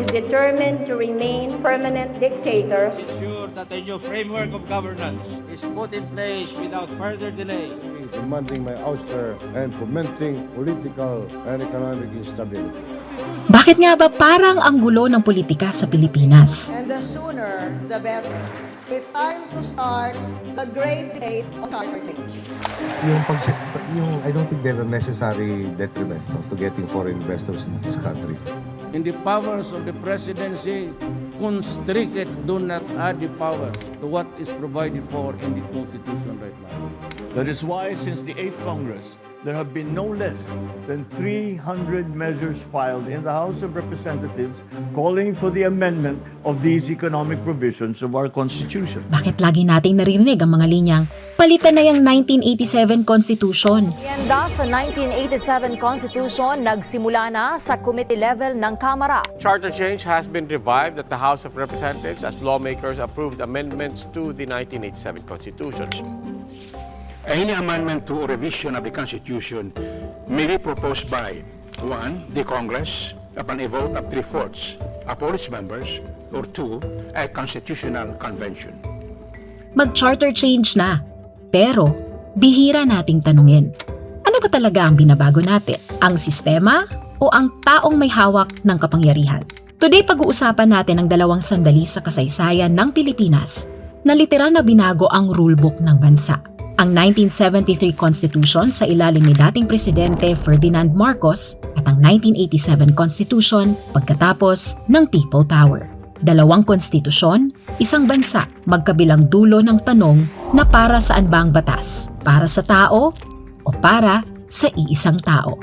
determined to remain permanent dictator, ensure that a new framework of governance is put in place without further delay. Demanding my ouster and fomenting political and economic instability. Bakit nga ba parang ang gulo ng politika sa Pilipinas? And the sooner, the better. It's time to start the great debate on charter change. I don't think there are necessary detriment to getting foreign investors in this country. In the powers of the presidency, constricted, do not add the powers to what is provided for in the Constitution right now. That is why, since the 8th Congress, there have been no less than 300 measures filed in the House of Representatives calling for the amendment of these economic provisions of our Constitution. Bakit lagi nating naririnig ang mga linyang, palitan na yung 1987 Constitution? Merienda sa 1987 Constitution nagsimula na sa committee level ng Kamara. Charter change has been revived at the House of Representatives as lawmakers approved amendments to the 1987 Constitution. Any amendment to or revision of the Constitution may be proposed by 1. The Congress upon a vote of 3/4 of all its members, or 2. A constitutional convention. Mag-charter change na. Pero, bihira nating tanungin. Ano ba talaga ang binabago natin? Ang sistema o ang taong may hawak ng kapangyarihan? Today, pag-uusapan natin ang dalawang sandali sa kasaysayan ng Pilipinas na literal na binago ang rulebook ng bansa. Ang 1973 Constitution sa ilalim ni dating Presidente Ferdinand Marcos at ang 1987 Constitution pagkatapos ng People Power. Dalawang konstitusyon, isang bansa, magkabilang dulo ng tanong na para saan ba ang batas? Para sa tao o para sa iisang tao?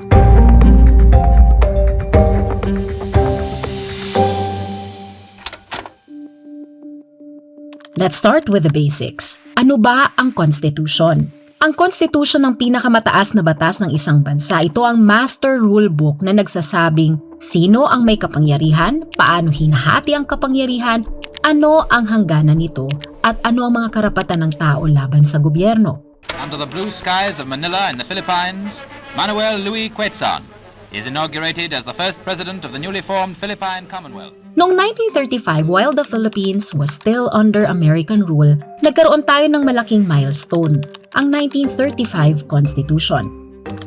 Let's start with the basics. Ano ba ang Constitution? Ang Constitution ng pinakamataas na batas ng isang bansa. Ito ang master rule book na nagsasabing sino ang may kapangyarihan, paano hinahati ang kapangyarihan, ano ang hangganan nito, at ano ang mga karapatan ng tao laban sa gobyerno. Under the blue skies of Manila in the Philippines, Manuel Louis Quezon is inaugurated as the first president of the newly formed Philippine Commonwealth. Noong 1935, while the Philippines was still under American rule, nagkaroon tayo ng malaking milestone, ang 1935 Constitution.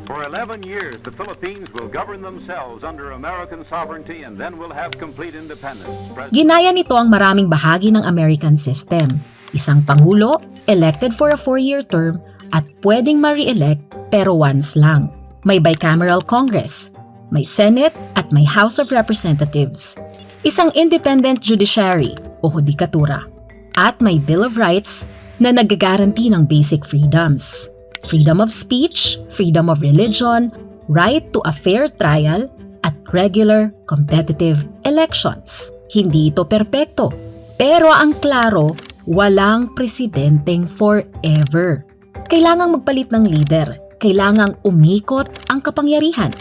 For 11 years, the Philippines will govern themselves under American sovereignty and then will have complete independence. Ginaya nito ang maraming bahagi ng American system. Isang pangulo, elected for a 4-year term, at pwedeng ma-re-elect pero once lang. May bicameral Congress, may Senate at may House of Representatives. Isang independent judiciary o hudikatura, at may Bill of Rights na nagagaranti ng basic freedoms. Freedom of speech, freedom of religion, right to a fair trial, at regular competitive elections. Hindi ito perpekto, pero ang klaro, walang presidenteng forever. Kailangang magpalit ng leader, kailangang umikot ang kapangyarihan.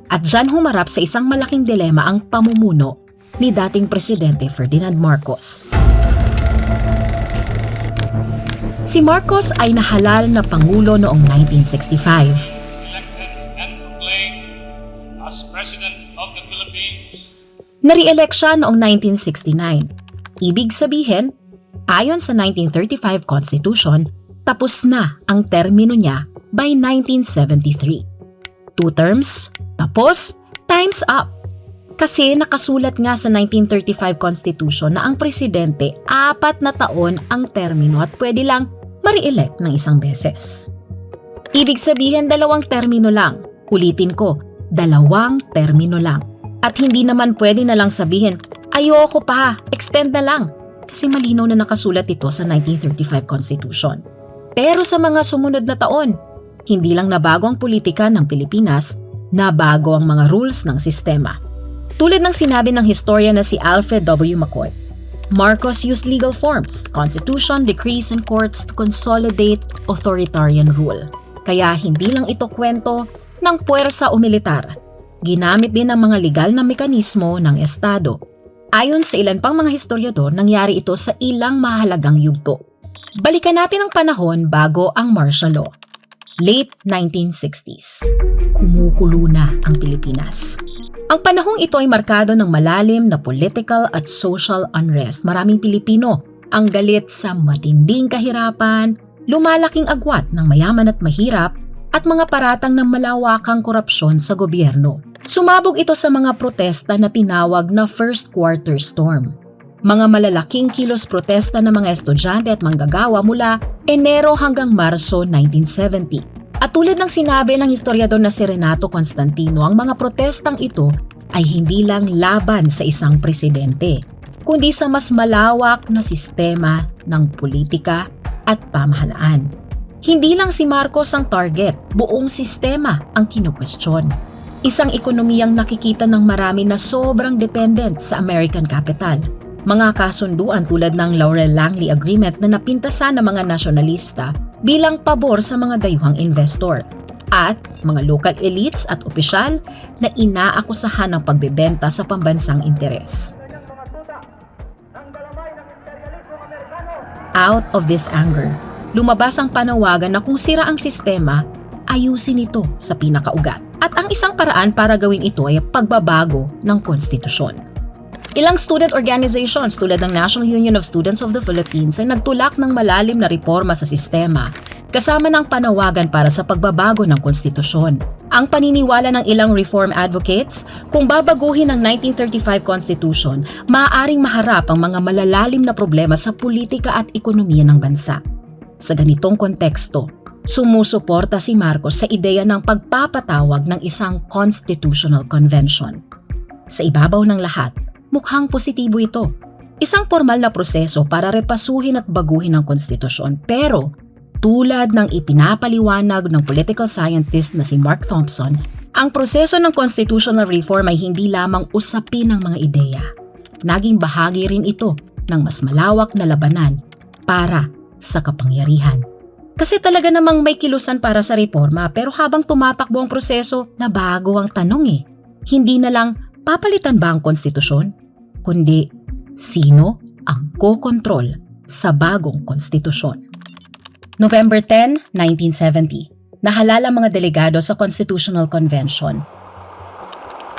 At dyan humarap sa isang malaking dilema ang pamumuno ni dating Presidente Ferdinand Marcos. Si Marcos ay nahalal na pangulo noong 1965. Elected and proclaimed as President of the Philippines. Nare-elect siya noong 1969. Ibig sabihin, ayon sa 1935 Constitution, tapos na ang termino niya by 1973. 2 terms, tapos, time's up. Kasi nakasulat nga sa 1935 Constitution na ang presidente 4 na taon ang termino at pwede lang ma-re-elect ng isang beses. Ibig sabihin 2 termino lang. Ulitin ko, 2 termino lang. At hindi naman pwede na lang sabihin, ayoko pa, extend na lang. Kasi malinaw na nakasulat ito sa 1935 Constitution. Pero sa mga sumunod na taon, hindi lang nabago ang politika ng Pilipinas, nabago ang mga rules ng sistema. Tulad ng sinabi ng historian na si Alfred W. McCoy, Marcos used legal forms, constitution, decrees, and courts to consolidate authoritarian rule. Kaya hindi lang ito kwento ng puwersa o militar. Ginamit din ang mga legal na mekanismo ng Estado. Ayon sa ilan pang mga historiador, nangyari ito sa ilang mahalagang yugto. Balikan natin ang panahon bago ang martial law. Late 1960s. Kumukulo na ang Pilipinas. Ang panahong ito ay markado ng malalim na political at social unrest. Maraming Pilipino ang galit sa matinding kahirapan, lumalaking agwat ng mayaman at mahirap, at mga paratang ng malawakang korupsyon sa gobyerno. Sumabog ito sa mga protesta na tinawag na First Quarter Storm. Mga malalaking kilos protesta ng mga estudyante at manggagawa mula Enero hanggang Marso 1970. At tulad ng sinabi ng historiador na si Renato Constantino, ang mga protestang ito ay hindi lang laban sa isang presidente, kundi sa mas malawak na sistema ng politika at pamahalaan. Hindi lang si Marcos ang target, buong sistema ang kinukwestiyon. Isang ekonomiyang nakikita ng marami na sobrang dependent sa American capital. Mga kasunduan tulad ng Laurel-Langley Agreement na napintasan ng mga nasyonalista bilang pabor sa mga dayuhang investor. At mga local elites at opisyal na inaakusahan ng pagbebenta sa pambansang interes. Out of this anger, lumabas ang panawagan na kung sira ang sistema, ayusin ito sa pinakaugat. At ang isang paraan para gawin ito ay pagbabago ng konstitusyon. Ilang student organizations tulad ng National Union of Students of the Philippines ay nagtulak ng malalim na reforma sa sistema, kasama ng panawagan para sa pagbabago ng konstitusyon. Ang paniniwala ng ilang reform advocates, kung babaguhin ang 1935 Constitution, maaaring maharap ang mga malalalim na problema sa politika at ekonomiya ng bansa. Sa ganitong konteksto, sumusuporta si Marcos sa ideya ng pagpapatawag ng isang constitutional convention. Sa ibabaw ng lahat, mukhang positibo ito. Isang formal na proseso para repasuhin at baguhin ang konstitusyon, pero tulad ng ipinapaliwanag ng political scientist na si Mark Thompson, ang proseso ng constitutional reform ay hindi lamang usapin ng mga ideya. Naging bahagi rin ito ng mas malawak na labanan para sa kapangyarihan. Kasi talaga namang may kilusan para sa reforma, pero habang tumatakbo ang proseso, nabago ang tanong Hindi na lang papalitan ba ang konstitusyon? Kundi sino ang kokontrol sa bagong konstitusyon? November 10, 1970. Nahalala ang mga delegado sa Constitutional Convention.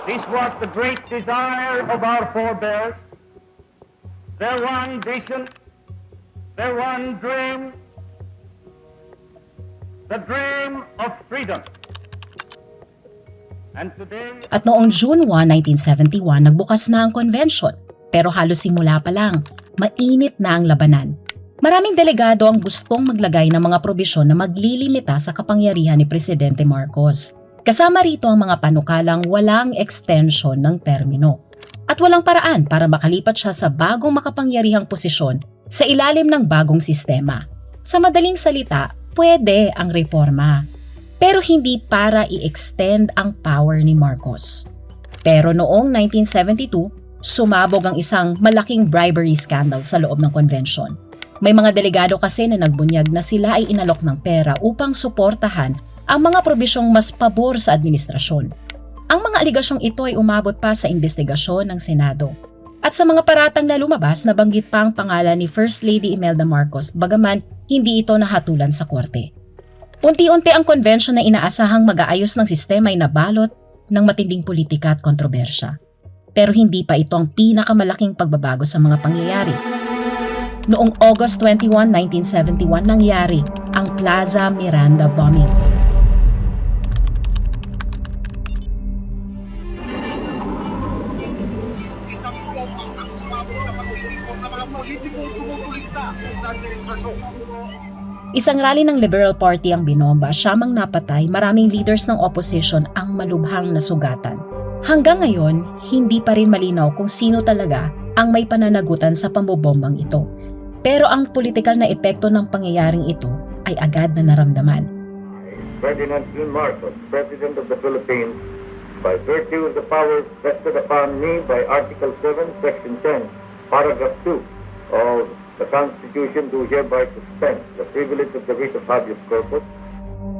This was the great desire of our forebears, their one vision, their one dream, the dream of freedom. And today... At noong June 1, 1971, nagbukas na ang convention. Pero halos simula pa lang, mainit na ang labanan. Maraming delegado ang gustong maglagay ng mga probisyon na maglilimita sa kapangyarihan ni Presidente Marcos. Kasama rito ang mga panukalang walang extension ng termino. At walang paraan para makalipat siya sa bagong makapangyarihang posisyon sa ilalim ng bagong sistema. Sa madaling salita, pwede ang reforma. Pero hindi para i-extend ang power ni Marcos. Pero noong 1972, sumabog ang isang malaking bribery scandal sa loob ng convention. May mga delegado kasi na nagbunyag na sila ay inalok ng pera upang suportahan ang mga probisyong mas pabor sa administrasyon. Ang mga aligasyong ito ay umabot pa sa investigasyon ng Senado. At sa mga paratang na lumabas, nabanggit pa ang pangalan ni First Lady Imelda Marcos bagaman hindi ito nahatulan sa korte. Unti-unti ang convention na inaasahang mag-aayos ng sistema ay nabalot ng matinding politika at kontrobersya. Pero hindi pa ito ang pinakamalaking pagbabago sa mga pangyayari. Noong August 21, 1971 nangyari ang Plaza Miranda bombing. Isang bomba ang sumabog sa pag-iipon ng mga politikong tumutulig sa administrasyon. Isang rally ng Liberal Party ang binomba, siyamang napatay, maraming leaders ng opposition ang malubhang nasugatan. Hanggang ngayon, hindi pa rin malinaw kung sino talaga ang may pananagutan sa pambobombang ito. Pero ang politikal na epekto ng pangyayaring ito ay agad na naramdaman. Ferdinand P. Marcos, President of the Philippines, by virtue of the powers vested upon me by Article 7, Section 10, Paragraph 2 of the Constitution, do hereby suspend the privilege of the writ of habeas corpus.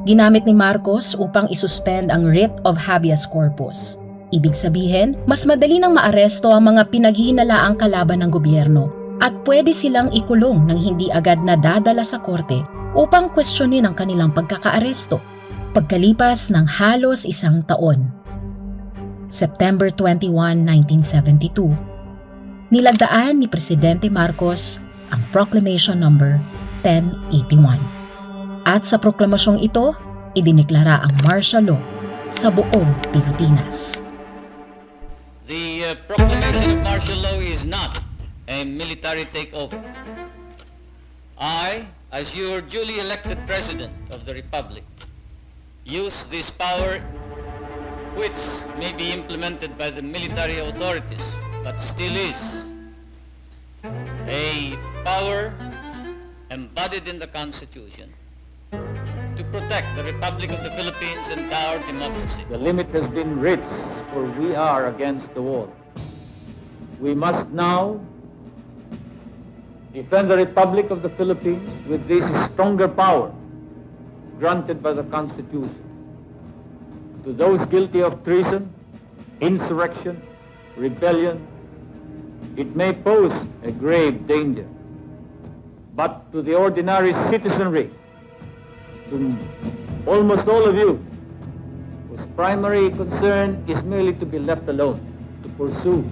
Ginamit ni Marcos upang isuspend ang writ of habeas corpus. Ibig sabihin, mas madali nang maaresto ang mga pinaghihinalaang kalaban ng gobyerno at pwede silang ikulong nang hindi agad na dadala sa korte upang kwestiyonin ang kanilang pagkakaaresto. Pagkalipas ng halos 1 taon, September 21, 1972, nilagdaan ni Presidente Marcos ang Proclamation Number 1081. At sa proklamasyong ito, idineklara ang martial law sa buong Pilipinas. The proclamation of martial law is not a military takeover. I, as your duly elected President of the Republic, use this power which may be implemented by the military authorities, but still is a power embodied in the Constitution to protect the Republic of the Philippines and our democracy. The limit has been reached, for we are against the wall. We must now defend the Republic of the Philippines with this stronger power granted by the Constitution. To those guilty of treason, insurrection, rebellion, it may pose a grave danger. But to the ordinary citizenry, to almost all of you, whose primary concern is merely to be left alone, to pursue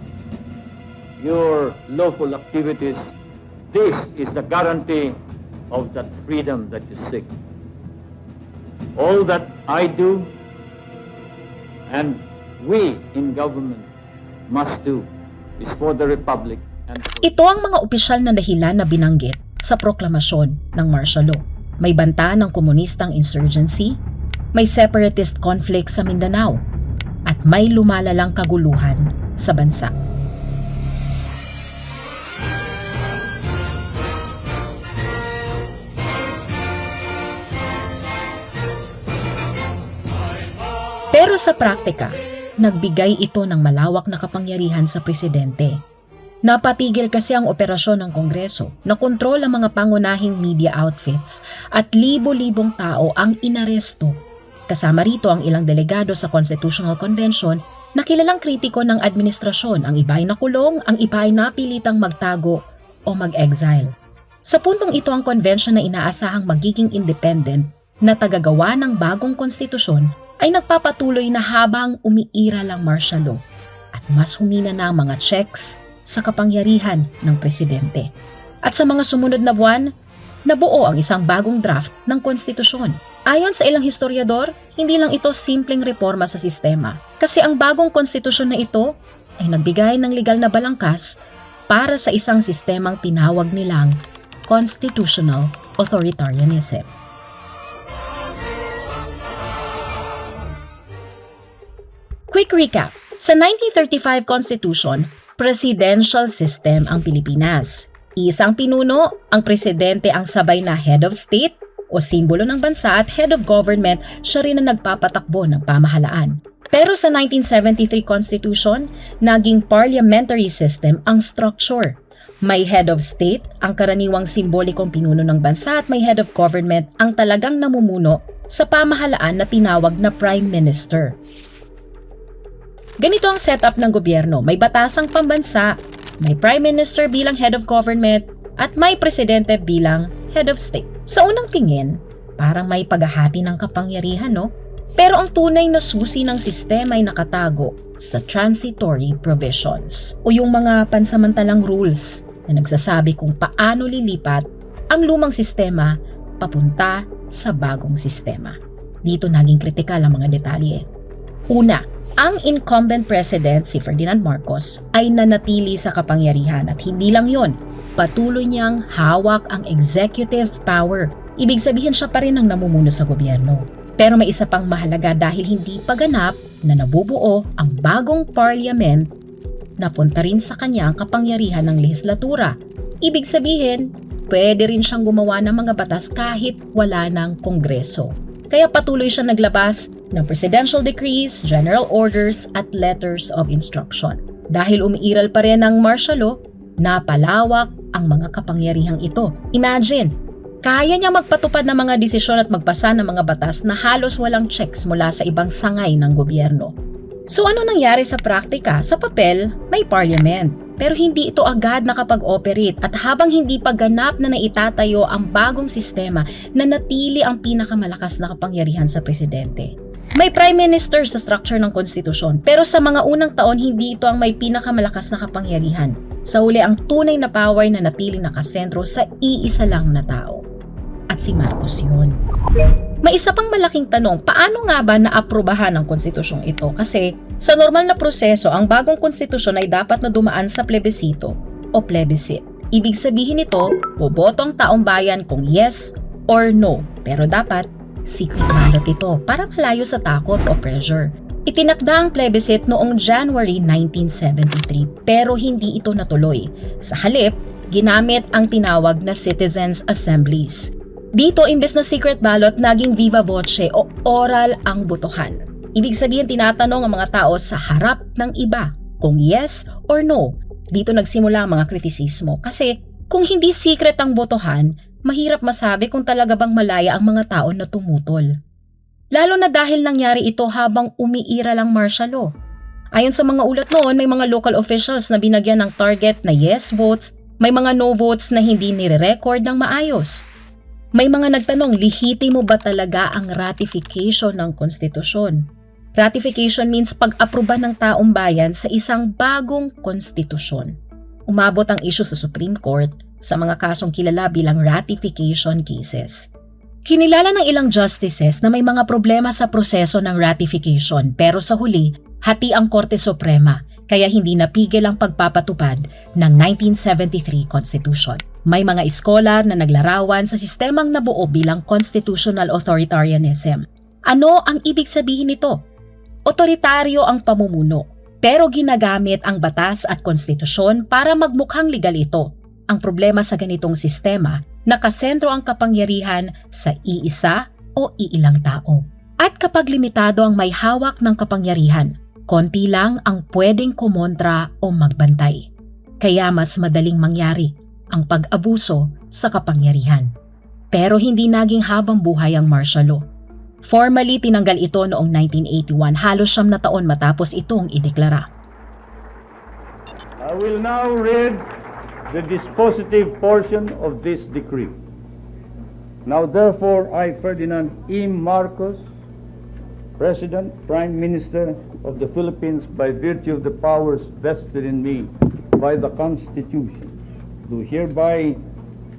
your lawful activities, this is the guarantee of that freedom that you seek. All that I do and we in government must do is for the Republic and for... Ito ang mga opisyal na dahilan na binanggit sa proklamasyon ng martial law. May banta ng komunistang insurgency, may separatist conflict sa Mindanao, at may lumalalang kaguluhan sa bansa. Pero sa praktika, nagbigay ito ng malawak na kapangyarihan sa presidente. Napatigil kasi ang operasyon ng Kongreso na kontrol ang mga pangunahing media outfits at libo-libong tao ang inaresto. Kasama rito ang ilang delegado sa Constitutional Convention na kilalang kritiko ng administrasyon, ang iba ay nakulong, ang iba ay napilitang magtago o mag-exile. Sa puntong ito ang convention na inaasahang magiging independent na tagagawa ng bagong konstitusyon ay nagpapatuloy na habang umiiral ang martial law at mas humina na ang mga checks sa kapangyarihan ng presidente. At sa mga sumunod na buwan, nabuo ang isang bagong draft ng konstitusyon. Ayon sa ilang historiador, hindi lang ito simpleng reforma sa sistema, kasi ang bagong konstitusyon na ito ay nagbigay ng legal na balangkas para sa isang sistemang tinawag nilang constitutional authoritarianism. Quick recap. Sa 1935 Constitution, presidential system ang Pilipinas. Isang pinuno, ang presidente ang sabay na head of state o simbolo ng bansa at head of government, siya rin ang nagpapatakbo ng pamahalaan. Pero sa 1973 Constitution, naging parliamentary system ang structure. May head of state, ang karaniwang simbolikong pinuno ng bansa, at may head of government, ang talagang namumuno sa pamahalaan na tinawag na prime minister. Ganito ang setup ng gobyerno. May batasang pambansa, may prime minister bilang head of government, at may presidente bilang head of state. Sa unang tingin, parang may paghahati ng kapangyarihan, no? Pero ang tunay na susi ng sistema ay nakatago sa transitory provisions o yung mga pansamantalang rules na nagsasabi kung paano lilipat ang lumang sistema papunta sa bagong sistema. Dito naging kritikal ang mga detalye. Una, ang incumbent president, si Ferdinand Marcos, ay nanatili sa kapangyarihan at hindi lang yon, patuloy niyang hawak ang executive power. Ibig sabihin siya pa rin ang namumuno sa gobyerno. Pero may isa pang mahalaga dahil hindi pa ganap na nabubuo ang bagong parliament, napunta rin sa kanya ang kapangyarihan ng lehislatura. Ibig sabihin, pwede rin siyang gumawa ng mga batas kahit wala ng kongreso. Kaya patuloy siya naglabas ng presidential decrees, general orders at letters of instruction. Dahil umiiral pa rin ang martial law, napalawak ang mga kapangyarihang ito. Imagine, kaya niya magpatupad ng mga desisyon at magpasa ng mga batas na halos walang checks mula sa ibang sangay ng gobyerno. So ano nangyari sa praktika? Sa papel, may parliament. Pero hindi ito agad nakapag-operate at habang hindi pa ganap na naitatayo ang bagong sistema, nanatili ang pinakamalakas na kapangyarihan sa presidente. May Prime Minister sa structure ng konstitusyon, pero sa mga unang taon hindi ito ang may pinakamalakas na kapangyarihan. Sa huli, ang tunay na power na natiling nakasentro sa iisa lang na tao. At si Marcos yun. May isa pang malaking tanong, paano nga ba naaprubahan ang konstitusyong ito? Kasi sa normal na proseso, ang bagong konstitusyon ay dapat na dumaan sa plebisito o plebiscite. Ibig sabihin nito, boboto ang taong bayan kung yes or no. Pero dapat secret ballot ito para malayo sa takot o pressure. Itinakda ang plebiscite noong January 1973 pero hindi ito natuloy. Sa halip, ginamit ang tinawag na citizens' assemblies. Dito, imbes na secret ballot, naging viva voce o oral ang botohan. Ibig sabihin tinatanong ang mga tao sa harap ng iba kung yes or no. Dito nagsimula ang mga kritisismo kasi kung hindi secret ang botohan, mahirap masabi kung talaga bang malaya ang mga tao na tumutol. Lalo na dahil nangyari ito habang umiiral ang martial law. Ayon sa mga ulat noon, may mga local officials na binagyan ng target na yes votes, may mga no votes na hindi nire-record ng maayos. May mga nagtanong, lehitimo ba talaga ang ratification ng konstitusyon? Ratification means pag-aproba ng taong bayan sa isang bagong konstitusyon. Umabot ang issue sa Supreme Court sa mga kasong kilala bilang ratification cases. Kinilala ng ilang justices na may mga problema sa proseso ng ratification pero sa huli, hati ang Korte Suprema kaya hindi napigil ang pagpapatupad ng 1973 Constitution. May mga iskolar na naglarawan sa sistemang nabuo bilang constitutional authoritarianism. Ano ang ibig sabihin nito? Otoritaryo ang pamumuno, pero ginagamit ang batas at konstitusyon para magmukhang legal ito. Ang problema sa ganitong sistema, nakasentro ang kapangyarihan sa iisa o iilang tao. At kapag limitado ang may hawak ng kapangyarihan, konti lang ang pwedeng kumontra o magbantay. Kaya mas madaling mangyari ang pag-abuso sa kapangyarihan. Pero hindi naging habang buhay ang martial law. Formally tinanggal ito noong 1981, halos 9 na taon matapos itong ideklara. I will now read the dispositive portion of this decree. Now therefore I, Ferdinand E. Marcos, President, Prime Minister of the Philippines, by virtue of the powers vested in me by the Constitution, do hereby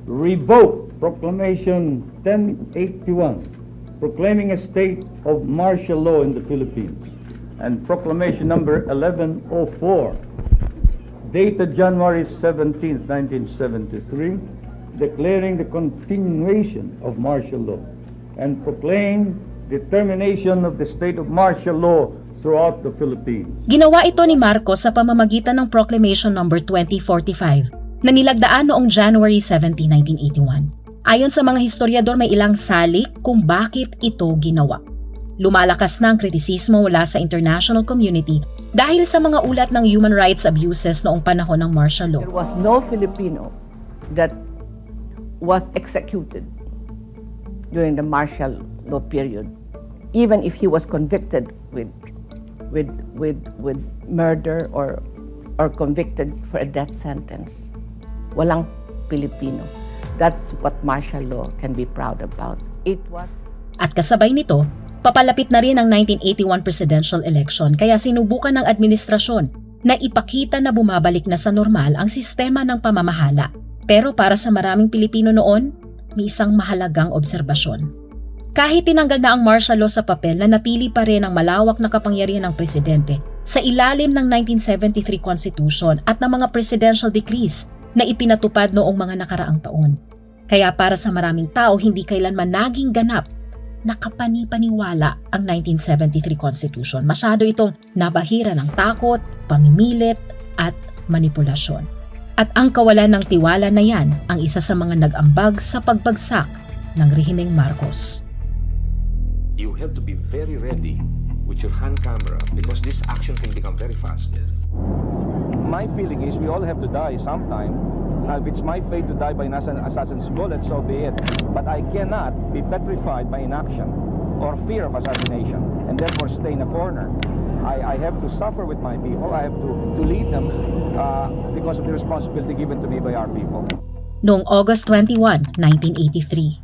revoke Proclamation 1081, proclaiming a state of martial law in the Philippines, and Proclamation number 1104, dated January 17, 1973, declaring the continuation of martial law, and proclaim the termination of the state of martial law throughout the Philippines. Ginawa ito ni Marcos sa pamamagitan ng Proclamation number 2045 na nilagdaan noong January 17, 1981. Ayon sa mga historiador, may ilang salik kung bakit ito ginawa. Lumalakas na ang kritisismo mula sa international community dahil sa mga ulat ng human rights abuses noong panahon ng martial law. There was no Filipino that was executed during the martial law period, even if he was convicted with murder or convicted for a death sentence. Walang Pilipino. That's what martial law can be proud about. At kasabay nito, papalapit na rin ang 1981 presidential election kaya sinubukan ng administrasyon na ipakita na bumabalik na sa normal ang sistema ng pamamahala. Pero para sa maraming Pilipino noon, may isang mahalagang obserbasyon. Kahit tinanggal na ang martial law sa papel, nanatili pa rin ang malawak na kapangyarihan ng presidente sa ilalim ng 1973 Constitution at ng mga presidential decrees na ipinatupad noong mga nakaraang taon. Kaya para sa maraming tao, hindi kailanman naging ganap na kapani-paniwala ang 1973 Constitution. Masyado itong nabahira ng takot, pamimilit at manipulasyon. At ang kawalan ng tiwala na yan ang isa sa mga nag-ambag sa pagbagsak ng rehimeng Marcos. You have to be very ready with your hand camera because this action can become very fast. My feeling is we all have to die sometime. Now, if it's my fate to die by an assassin's bullet, so be it. But I cannot be petrified by inaction or fear of assassination and therefore stay in a corner. I have to suffer with my people. I have to lead them because of the responsibility given to me by our people. Noong August 21, 1983,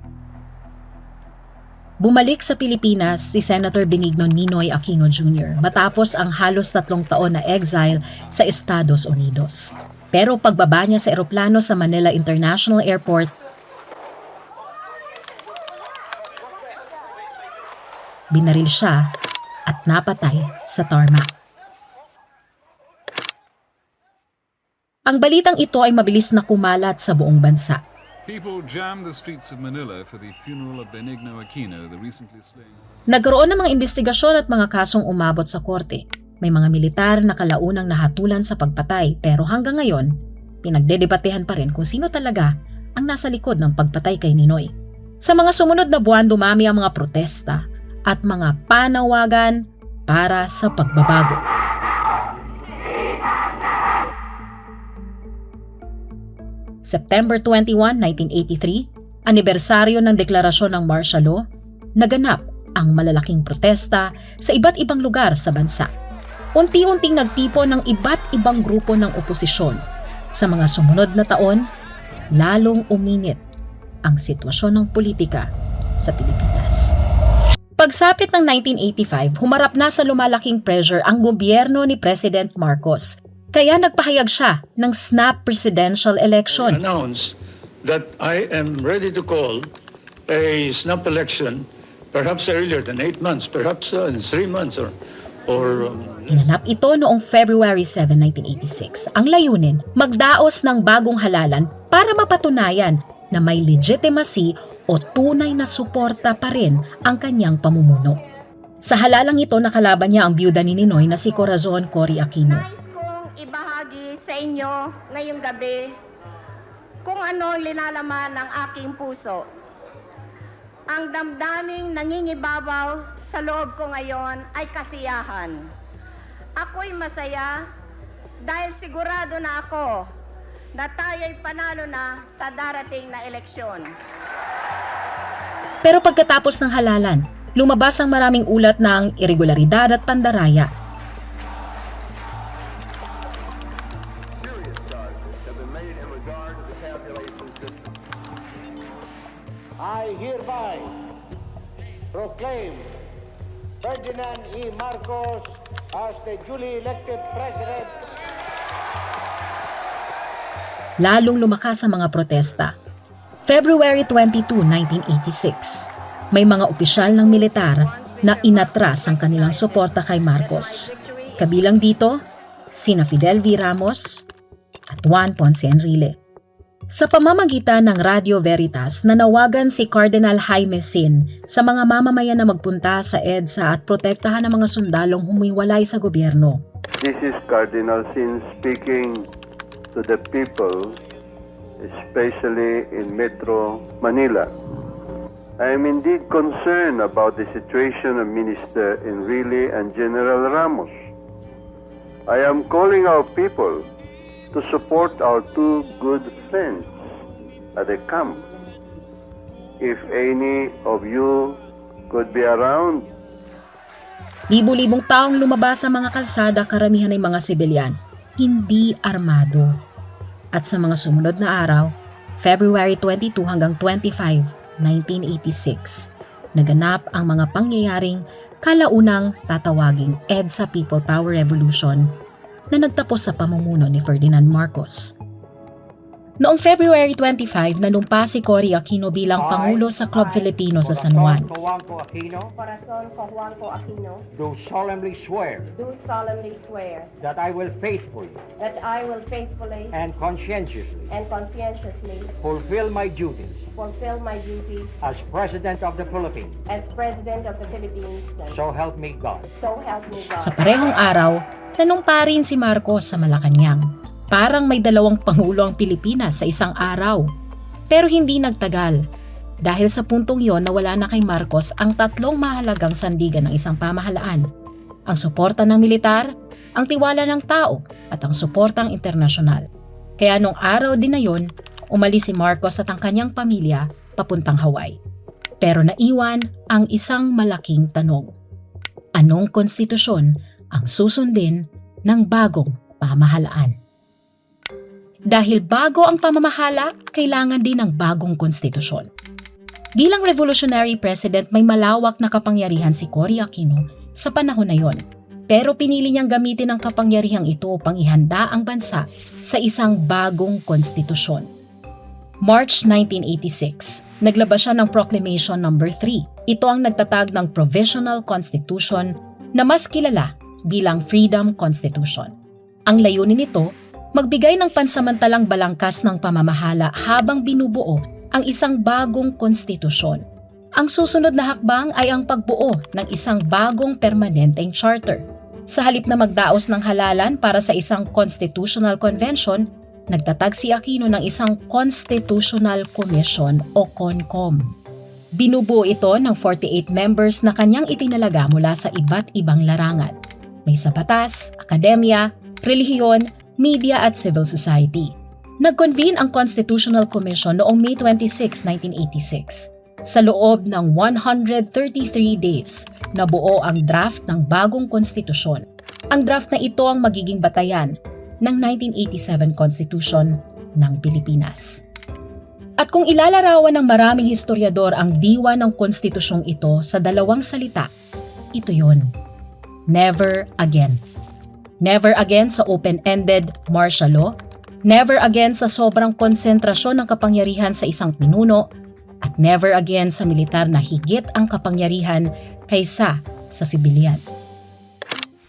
Bumalik sa Pilipinas si Senator Benigno Ninoy Aquino Jr. matapos ang halos 3 taon na exile sa Estados Unidos. Pero pagbaba niya sa eroplano sa Manila International Airport, binaril siya at napatay sa tarmac. Ang balitang ito ay mabilis na kumalat sa buong bansa. People jammed the streets of Manila for the funeral of Benigno Aquino, the recently slain. Nagkaroon ng mga investigasyon at mga kasong umabot sa korte. May mga militar na kalaunang nahatulan sa pagpatay pero hanggang ngayon, pinagdedebatehan pa rin kung sino talaga ang nasa likod ng pagpatay kay Ninoy. Sa mga sumunod na buwan, dumami ang mga protesta at mga panawagan para sa pagbabago. September 21, 1983, anibersaryo ng deklarasyon ng martial law, naganap ang malalaking protesta sa iba't ibang lugar sa bansa. Unti-unting nagtipon ng iba't ibang grupo ng oposisyon. Sa mga sumunod na taon, lalong uminit ang sitwasyon ng politika sa Pilipinas. Pagsapit ng 1985, humarap na sa lumalaking pressure ang gobyerno ni President Marcos. Kaya nagpahayag siya ng snap presidential election. Announce that I am ready to call a snap election perhaps earlier than 8 months, perhaps in 3 months or Ginanap ito noong February 7, 1986. Ang layunin, magdaos ng bagong halalan para mapatunayan na may legitimacy o tunay na suporta pa rin ang kanyang pamumuno. Sa halalang ito, nakalaban niya ang byuda ni Ninoy na si Corazon Cory Aquino. Ibahagi sa inyo ngayong gabi kung ano linalaman ng aking puso. Ang damdaming nangingibabaw sa loob ko ngayon ay kasiyahan. Ako'y masaya dahil sigurado na ako na tayo'y panalo na sa darating na eleksyon. Pero pagkatapos ng halalan, lumabas ang maraming ulat ng irregularidad at pandaraya. I hereby proclaim Ferdinand E. Marcos as the duly elected President. Lalong lumakas ang mga protesta. February 22, 1986, may mga opisyal ng militar na inatras ang kanilang suporta kay Marcos. Kabilang dito, sina Fidel V. Ramos at Juan Ponce Enrile. Sa pamamagitan ng Radio Veritas, nanawagan si Cardinal Jaime Sin sa mga mamamayan na magpunta sa EDSA at protektahan ang mga sundalong humiwalay sa gobyerno. This is Cardinal Sin speaking to the people, especially in Metro Manila. I am indeed concerned about the situation of Minister Enrile and General Ramos. I am calling our people to support our two good friends at the camp. If any of you could be around. Libo-libong taong lumabas sa mga kalsada, karamihan ay mga sibilyan, hindi armado. At sa mga sumunod na araw, February 22 hanggang 25, 1986, naganap ang mga pangyayaring kalaunang tatawaging EDSA People Power Revolution na nagtapos sa pamumuno ni Ferdinand Marcos. Noong February 25, nanumpa si Cory Aquino bilang Pangulo sa Club Filipino sa San Juan. Cojuangco Aquino, Corazon Cojuangco Aquino, do solemnly swear that I will faithfully and conscientiously fulfill my duties as President of the Philippines. So help me God. Sa parehong araw, nanumpa rin si Marcos sa Malacanang. Parang may dalawang pangulo ang Pilipinas sa isang araw. Pero hindi nagtagal. Dahil sa puntong yon nawala na kay Marcos ang tatlong mahalagang sandigan ng isang pamahalaan. Ang suporta ng militar, ang tiwala ng tao, at ang suportang internasyonal. Kaya nung araw din na yon, umalis si Marcos at ang kanyang pamilya papuntang Hawaii. Pero naiwan ang isang malaking tanong. Anong konstitusyon ang susundin ng bagong pamahalaan? Dahil bago ang pamamahala, kailangan din ng bagong konstitusyon. Bilang revolutionary president, may malawak na kapangyarihan si Cory Aquino sa panahon na yon. Pero pinili niyang gamitin ang kapangyarihang ito upang ihanda ang bansa sa isang bagong konstitusyon. March 1986, naglabas siya ng Proclamation No. 3. Ito ang nagtatag ng Provisional Constitution na mas kilala bilang Freedom Constitution. Ang layunin nito, magbigay ng pansamantalang balangkas ng pamamahala habang binubuo ang isang bagong konstitusyon. Ang susunod na hakbang ay ang pagbuo ng isang bagong permanenteng charter. Sa halip na magdaos ng halalan para sa isang constitutional convention, nagtatag si Aquino ng isang Constitutional Commission o CONCOM. Binubuo ito ng 48 members na kanyang itinalaga mula sa iba't ibang larangan. May sa batas, akademya, relihiyon, media at civil society. Nag-convene ang Constitutional Commission noong May 26, 1986. Sa loob ng 133 days, nabuo ang draft ng bagong konstitusyon. Ang draft na ito ang magiging batayan ng 1987 Constitution ng Pilipinas. At kung ilalarawan ng maraming historiador ang diwa ng konstitusyong ito sa dalawang salita, ito yun: never again. Never again sa open-ended martial law, never again sa sobrang konsentrasyon ng kapangyarihan sa isang pinuno, at never again sa militar na higit ang kapangyarihan kaysa sa sibilyan.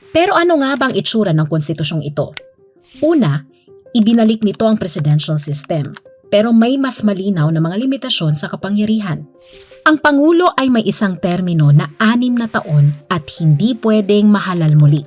Pero ano nga bang itsura ng konstitusyong ito? Una, ibinalik nito ang presidential system, pero may mas malinaw na mga limitasyon sa kapangyarihan. Ang Pangulo ay may isang termino na 6 na taon at hindi pwedeng mahalal muli.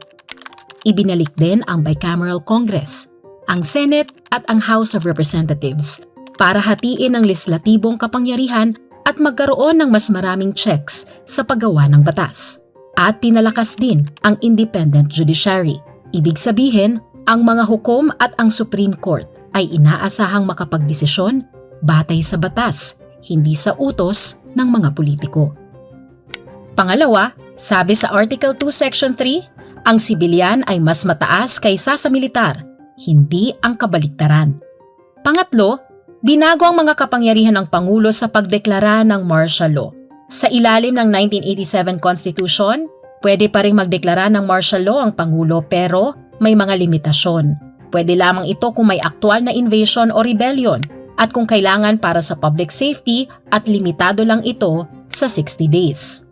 Ibinalik din ang bicameral Congress, ang Senate at ang House of Representatives para hatiin ang legislatibong kapangyarihan at magkaroon ng mas maraming checks sa paggawa ng batas. At pinalakas din ang independent judiciary. Ibig sabihin, ang mga hukom at ang Supreme Court ay inaasahang makapagdesisyon batay sa batas, hindi sa utos ng mga politiko. Pangalawa, sabi sa Article 2 Section 3, ang sibilyan ay mas mataas kaysa sa militar, hindi ang kabaliktaran. Pangatlo, binago ang mga kapangyarihan ng Pangulo sa pagdeklara ng martial law. Sa ilalim ng 1987 Constitution, pwede pa rin magdeklara ng martial law ang Pangulo pero may mga limitasyon. Pwede lamang ito kung may aktual na invasion o rebellion at kung kailangan para sa public safety at limitado lang ito sa 60 days.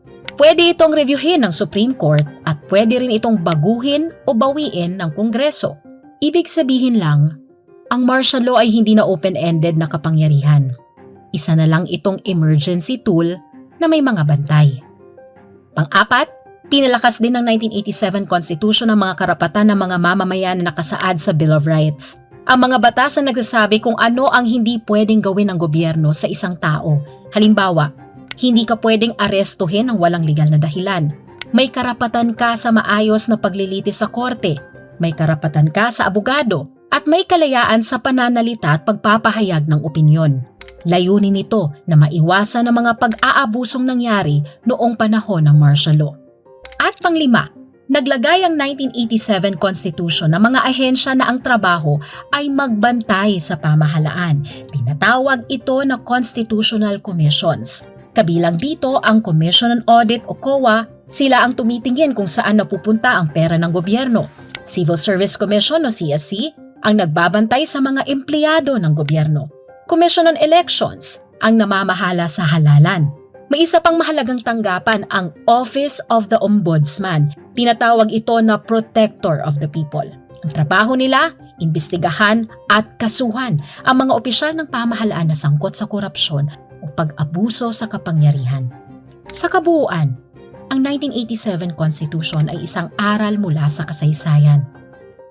Pwede itong reviewin ng Supreme Court at pwede rin itong baguhin o bawiin ng Kongreso. Ibig sabihin lang, ang martial law ay hindi na open-ended na kapangyarihan. Isa na lang itong emergency tool na may mga bantay. Pang-apat, pinalakas din ng 1987 Constitution ang mga karapatan ng mga mamamayan na nakasaad sa Bill of Rights. Ang mga batas na nagsasabi kung ano ang hindi pwedeng gawin ng gobyerno sa isang tao. Halimbawa, hindi ka pwedeng arestuhin ng walang legal na dahilan. May karapatan ka sa maayos na paglilitis sa korte. May karapatan ka sa abogado. At may kalayaan sa pananalita at pagpapahayag ng opinyon. Layunin nito na maiwasan ang mga pag-aabusong nangyari noong panahon ng martial law. At panglima, naglagay ang 1987 Constitution ng mga ahensya na ang trabaho ay magbantay sa pamahalaan. Tinatawag ito na Constitutional Commissions. Kabilang dito ang Commission on Audit o COA, sila ang tumitingin kung saan napupunta ang pera ng gobyerno. Civil Service Commission o CSC, ang nagbabantay sa mga empleyado ng gobyerno. Commission on Elections, ang namamahala sa halalan. May isa pang mahalagang tanggapan, ang Office of the Ombudsman. Tinatawag ito na Protector of the People. Ang trabaho nila, imbestigahan at kasuhan ang mga opisyal ng pamahalaan na sangkot sa korupsyon o pag-abuso sa kapangyarihan. Sa kabuuan, ang 1987 Constitution ay isang aral mula sa kasaysayan.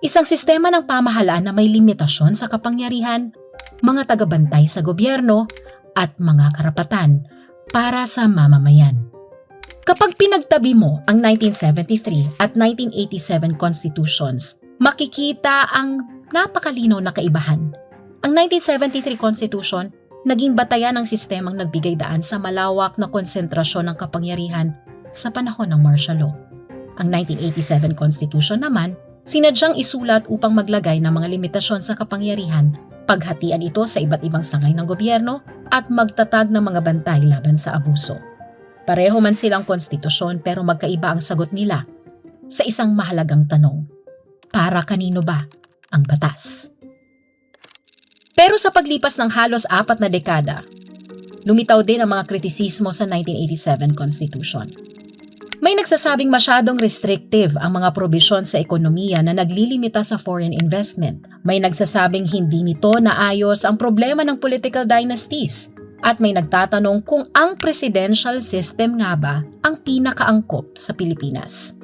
Isang sistema ng pamahalaan na may limitasyon sa kapangyarihan, mga tagabantay sa gobyerno, at mga karapatan para sa mamamayan. Kapag pinagtabi mo ang 1973 at 1987 Constitutions, makikita ang napakalinaw na kaibahan. Ang 1973 Constitution naging batayan ng sistemang nagbigay daan sa malawak na konsentrasyon ng kapangyarihan sa panahon ng martial law. Ang 1987 Constitution naman, sinadyang isulat upang maglagay ng mga limitasyon sa kapangyarihan, paghatian ito sa iba't ibang sangay ng gobyerno at magtatag ng mga bantay laban sa abuso. Pareho man silang konstitusyon pero magkaiba ang sagot nila sa isang mahalagang tanong. Para kanino ba ang batas? Pero sa paglipas ng halos 4 na dekada, lumitaw din ang mga kritisismo sa 1987 Constitution. May nagsasabing masyadong restrictive ang mga probisyon sa ekonomiya na naglilimita sa foreign investment. May nagsasabing hindi nito naayos ang problema ng political dynasties. At may nagtatanong kung ang presidential system nga ba ang pinakaangkop sa Pilipinas.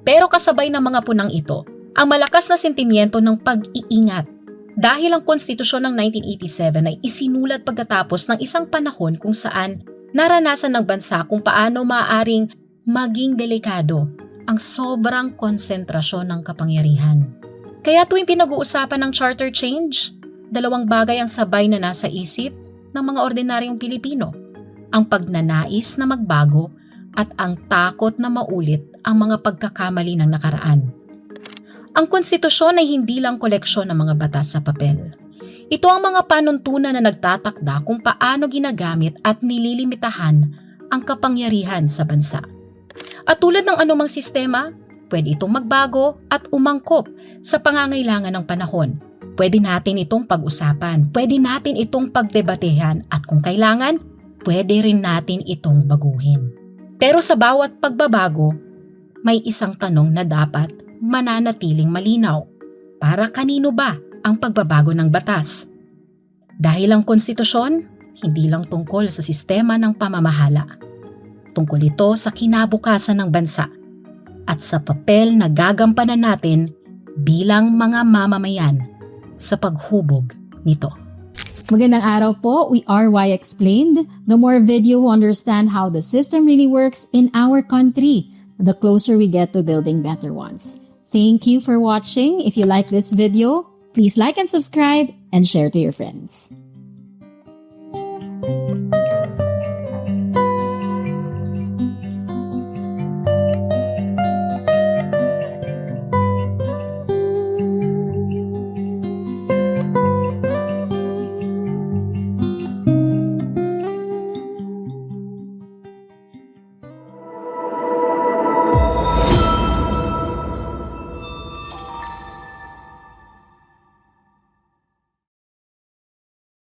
Pero kasabay ng mga punang ito, ang malakas na sentimiento ng pag-iingat dahil ang konstitusyon ng 1987 ay isinulat pagkatapos ng isang panahon kung saan naranasan ng bansa kung paano maaaring maging delikado ang sobrang konsentrasyon ng kapangyarihan. Kaya tuwing pinag-uusapan ng charter change, 2 bagay ang sabay na nasa isip ng mga ordinaryong Pilipino, ang pagnanais na magbago at ang takot na maulit ang mga pagkakamali ng nakaraan. Ang konstitusyon ay hindi lang koleksyon ng mga batas sa papel. Ito ang mga panuntunan na nagtatakda kung paano ginagamit at nililimitahan ang kapangyarihan sa bansa. At tulad ng anumang sistema, pwede itong magbago at umangkop sa pangangailangan ng panahon. Pwede natin itong pag-usapan, pwede natin itong pagdebatehan at kung kailangan, pwede rin natin itong baguhin. Pero sa bawat pagbabago, may isang tanong na dapat mananatiling malinaw. Para kanino ba ang pagbabago ng batas? Dahil ang konstitusyon, hindi lang tungkol sa sistema ng pamamahala. Tungkol ito sa kinabukasan ng bansa at sa papel na gagampanan natin bilang mga mamamayan sa paghubog nito. Magandang araw po, we are Why Explained. The more video who understand how the system really works in our country, the closer we get to building better ones. Thank you for watching. If you like this video, please like and subscribe and share to your friends.